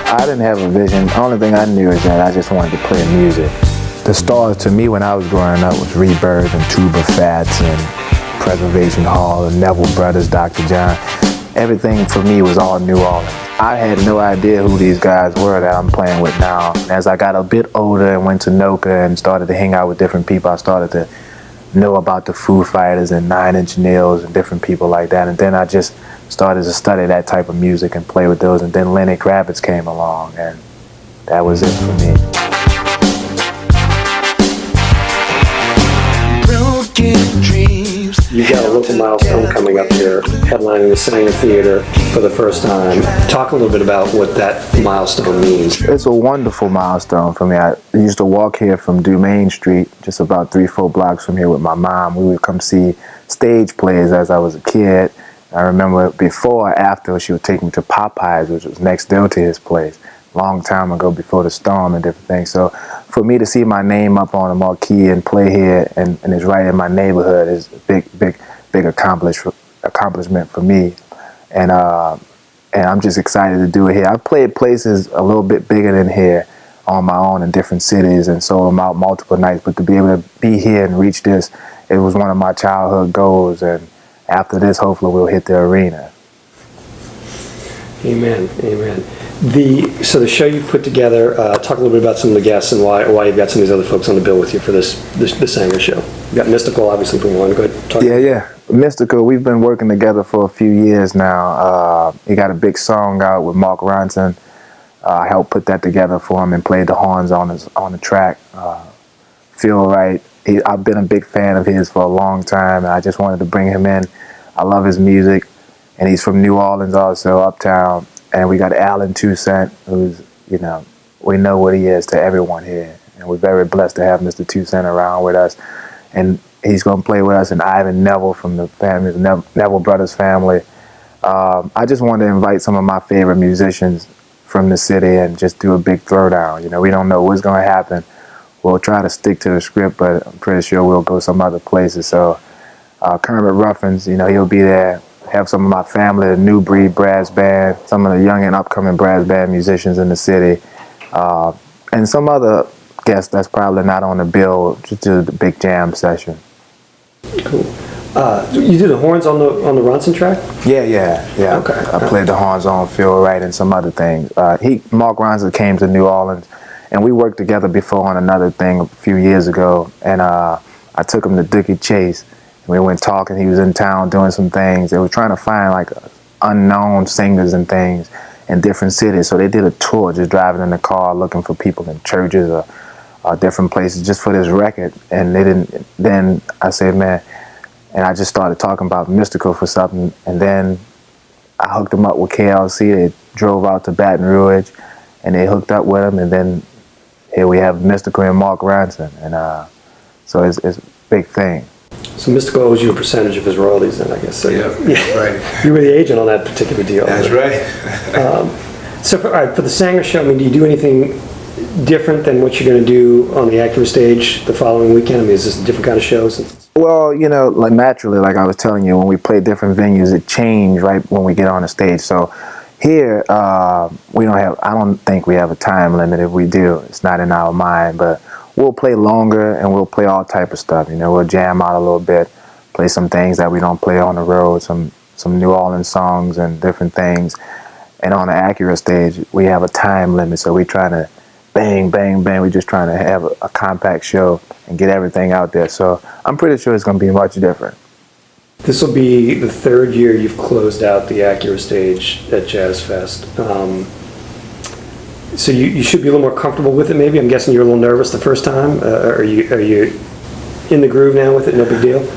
I didn't have a vision. The only thing I knew is that I just wanted to play music. The stars to me when I was growing up was Rebirth and Tuba Fats and Preservation Hall and Neville Brothers, Dr. John. Everything for me was all New Orleans. I had no idea who these guys were that I'm playing with now. As I got a bit older and went to NOLA and started to hang out with different people, I started to know about the Foo Fighters and Nine Inch Nails and different people like that. And then I just started to study that type of music and play with those. And then Lenny Kravitz came along, and that was it for me. You've got a local milestone coming up here, headlining the Saenger Theatre for the first time. Talk a little bit about what that milestone means. It's a wonderful milestone for me. I used to walk here from Dumaine Street, just about 3-4 blocks from here with my mom. We would come see stage plays as I was a kid. I remember before or after, she would take me to Popeyes, which was next door to his place, long time ago before the storm and different things. So for me to see my name up on a marquee and play here and it's right in my neighborhood is a big accomplishment for me. And I'm just excited to do it here. I've played places a little bit bigger than here on my own in different cities and sold them out multiple nights, but to be able to be here and reach this, it was one of my childhood goals. And after this, hopefully we'll hit the arena. Amen, amen. So the show you've put together, talk a little bit about some of the guests and why you've got some of these other folks on the bill with you for the Saenger show. You've got Mystical, obviously, from one. Go ahead. Yeah. Mystical, we've been working together for a few years now. He got a big song out with Mark Ronson. I helped put that together for him and played the horns on the track. Feel Right. I've been a big fan of his for a long time, and I just wanted to bring him in. I love his music, and he's from New Orleans also, uptown. And we got Alan Toussaint, who's, we know what he is to everyone here. And we're very blessed to have Mr. Toussaint around with us. And he's going to play with us, and Ivan Neville from the family, the Neville Brothers family. I just wanted to invite some of my favorite musicians from the city and just do a big throwdown. We don't know what's going to happen. We'll try to stick to the script, but I'm pretty sure we'll go some other places. So Kermit Ruffins, he'll be there. Have some of my family, the New Breed Brass Band, some of the young and upcoming brass band musicians in the city, and some other guests that's probably not on the bill to do the big jam session. Cool. You do the horns on the Ronson track? Yeah. Okay. I played the horns on Feel Right and some other things. Mark Ronson came to New Orleans, and we worked together before on another thing a few years ago, and I took him to Dookie Chase. We went talking. He was in town doing some things. They were trying to find like unknown singers and things in different cities. So they did a tour, just driving in the car, looking for people in churches or different places just for this record. And they didn't. Then I said, man, and I just started talking about Mystical for something. And then I hooked them up with KLC. They drove out to Baton Rouge, and they hooked up with him. And then here we have Mystical and Mark Ronson, and so it's a big thing. So Mystical owes you a percentage of his royalties then, I guess. So yeah, right. You were the agent on that particular deal. That's right. So for the Saenger show, do you do anything different than what you're going to do on the Acura stage the following weekend? Is this a different kind of show? Well, like naturally, like I was telling you, when we play different venues, it changes right when we get on the stage. So here, I don't think we have a time limit. If we do, it's not in our mind, but we'll play longer and we'll play all type of stuff. We'll jam out a little bit, play some things that we don't play on the road, some New Orleans songs and different things. And on the Acura stage, we have a time limit, so we're trying to bang, bang, bang. We're just trying to have a compact show and get everything out there. So I'm pretty sure it's going to be much different. This will be the third year you've closed out the Acura stage at Jazz Fest. So you should be a little more comfortable with it, maybe. I'm guessing you're a little nervous the first time. Are you in the groove now with it? No big deal?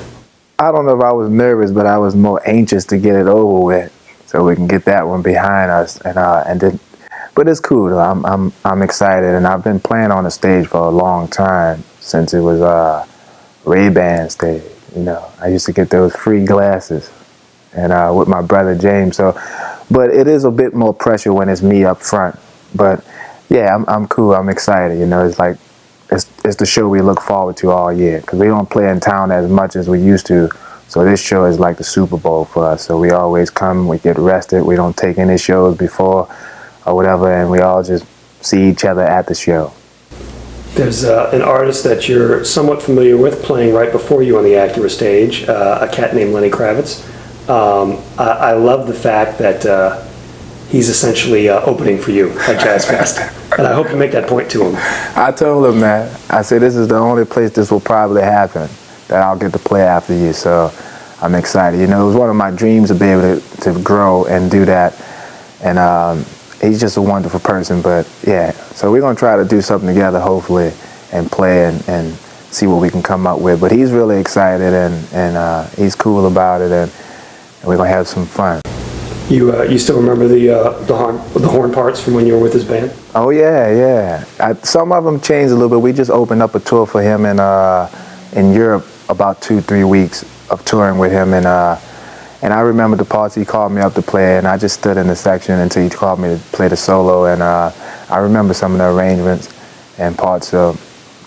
I don't know if I was nervous, but I was more anxious to get it over with so we can get that one behind us. But it's cool, though. I'm excited, and I've been playing on the stage for a long time, since it was Ray-Ban stage. I used to get those free glasses and with my brother James. But it is a bit more pressure when it's me up front. But yeah, I'm cool. I'm excited. It's like it's the show we look forward to all year, because we don't play in town as much as we used to So this show is like the Super Bowl for us. So we always come, we get rested, we don't take any shows before or whatever, and we all just see each other at the show. There's an artist that you're somewhat familiar with playing right before you on the Acura stage, a cat named Lenny Kravitz. I love the fact that he's essentially opening for you at Jazz Fest. And I hope you make that point to him. I told him that. I said, this is the only place this will probably happen, that I'll get to play after you. So I'm excited. You know, it was one of my dreams to be able to grow and do that. And he's just a wonderful person. But yeah, so we're going to try to do something together, hopefully, and play and see what we can come up with. But he's really excited, and he's cool about it, and we're going to have some fun. You still remember the horn parts from when you were with his band? Oh yeah. Some of them changed a little bit. We just opened up a tour for him in Europe, about 2-3 weeks of touring with him, and I remember the parts he called me up to play, and I just stood in the section until he called me to play the solo, and I remember some of the arrangements and parts, so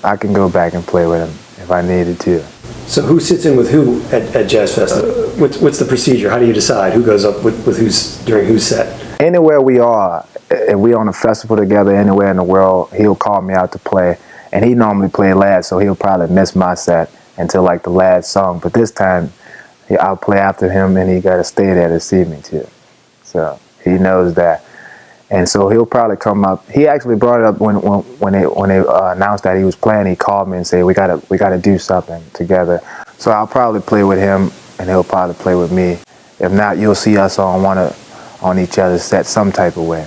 I can go back and play with him if I needed to. So who sits in with who at Jazz Fest? What's the procedure? How do you decide who goes up with who's during whose set? Anywhere we are, if we on a festival together anywhere in the world, he'll call me out to play, and he normally play last, so he'll probably miss my set until like the last song. But this time, I'll play after him, and he got to stay there to see me too. So he knows that, and so he'll probably come up. He actually brought it up when they announced that he was playing. He called me and said, we gotta do something together. So I'll probably play with him, and he'll probably play with me. If not, you'll see us on each other's set some type of way.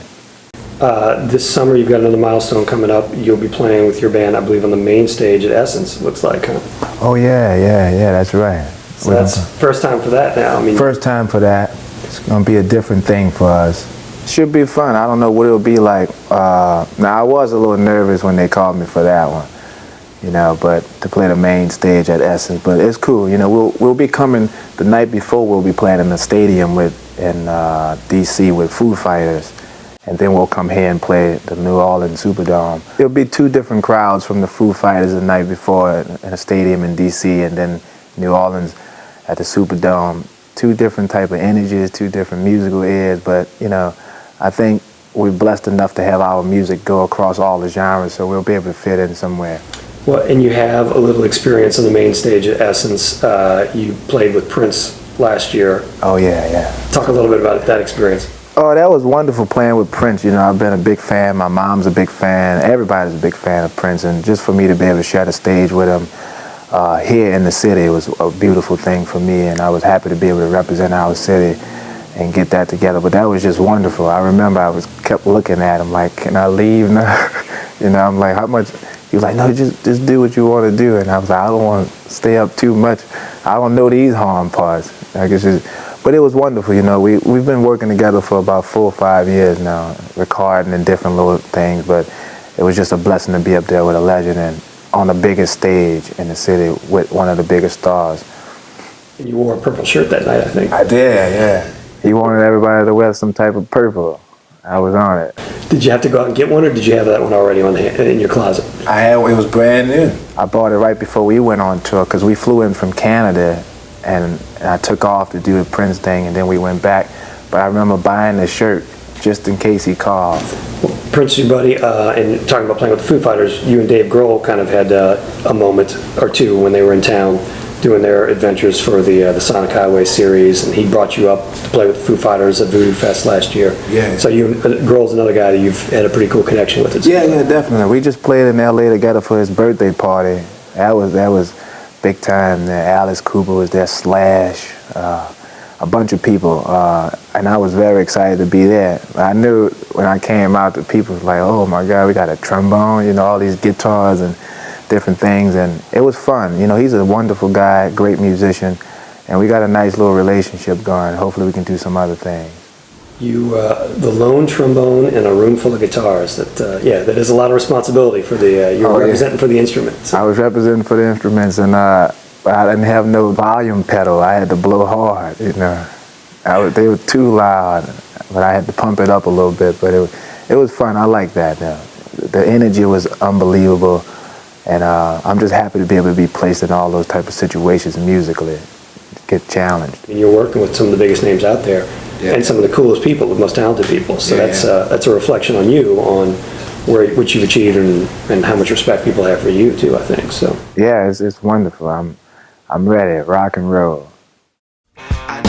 This summer, you've got another milestone coming up. You'll be playing with your band, I believe, on the main stage at Essence. Looks like, huh? Oh yeah, that's right. So that's first time for that now. I mean, first time for that. It's gonna be a different thing for us. Should be fun. I don't know what it'll be like. Now I was a little nervous when they called me for that one, you know, but to play the main stage at Essence. But it's cool. You know, we'll be coming the night before. We'll be playing in the stadium in DC with Foo Fighters, and then we'll come here and play the New Orleans Superdome. It'll be 2 different crowds from the Foo Fighters the night before in a stadium in DC, and then New Orleans at the Superdome. 2 different type of energies, 2 different musical ears, but you know, I think we're blessed enough to have our music go across all the genres, so we'll be able to fit in somewhere. well, and you have a little experience on the main stage at Essence. You played with Prince last year. Oh yeah. Talk a little bit about that experience. Oh, that was wonderful playing with Prince. You know, I've been a big fan. My mom's a big fan. Everybody's a big fan of Prince, and just for me to be able to share the stage with him here in the city was a beautiful thing for me, and I was happy to be able to represent our city and get that together. But that was just wonderful. I remember I kept looking at him like, can I leave now? You know, I'm like, how much? He was like, no, just do what you want to do. And I was like, I don't want to stay up too much. I don't know these horn parts. I guess but it was wonderful. You know, we've been working together for about 4 or 5 years now, recording and different little things. But it was just a blessing to be up there with a legend and on the biggest stage in the city with one of the biggest stars. And you wore a purple shirt that night, I think. I did, yeah. He wanted everybody to wear some type of purple. I was on it. Did you have to go out and get one, or did you have that one already in your closet? It was brand new. I bought it right before we went on tour, because we flew in from Canada, and I took off to do the Prince thing, and then we went back. But I remember buying the shirt just in case he called. Well, Prince, your buddy, and talking about playing with the Foo Fighters, you and Dave Grohl kind of had a moment or two when they were in town doing their adventures for the Sonic Highway series, and he brought you up to play with the Foo Fighters at Voodoo Fest last year. Yeah. So Grohl's another guy that you've had a pretty cool connection with. Yeah, definitely. We just played in LA together for his birthday party. That was big time. Alice Cooper was there, Slash, a bunch of people, and I was very excited to be there. I knew when I came out that people was like, oh my God, we got a trombone, you know, all these guitars and different things, and it was fun. You know, he's a wonderful guy, great musician, and we got a nice little relationship going. Hopefully we can do some other things. You, the lone trombone in a room full of guitars, that is a lot of responsibility for you're representing for the instruments. I was representing for the instruments, and but I didn't have no volume pedal. I had to blow hard, you know. They were too loud, but I had to pump it up a little bit, but it was fun. I like that. The energy was unbelievable. And I'm just happy to be able to be placed in all those type of situations musically. get challenged. I mean, you're working with some of the biggest names out there, Yeah. and some of the coolest people, the most talented people. So Yeah, that's a reflection on you, on what you've achieved, and how much respect people have for you too, I think. So Yeah, it's wonderful. I'm ready, rock and roll.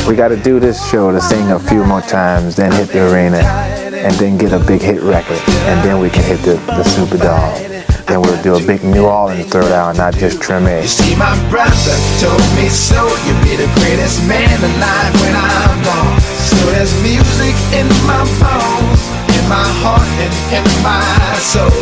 We got to do this show to sing a few more times, then hit the arena, and then get a big hit record, and then we can hit the Superdome. Then we'll do a big New Orleans throwdown, not just Treme. You see, my brother told me so. You'll be the greatest man alive when I'm gone. So there's music in my bones, in my heart, and in my soul.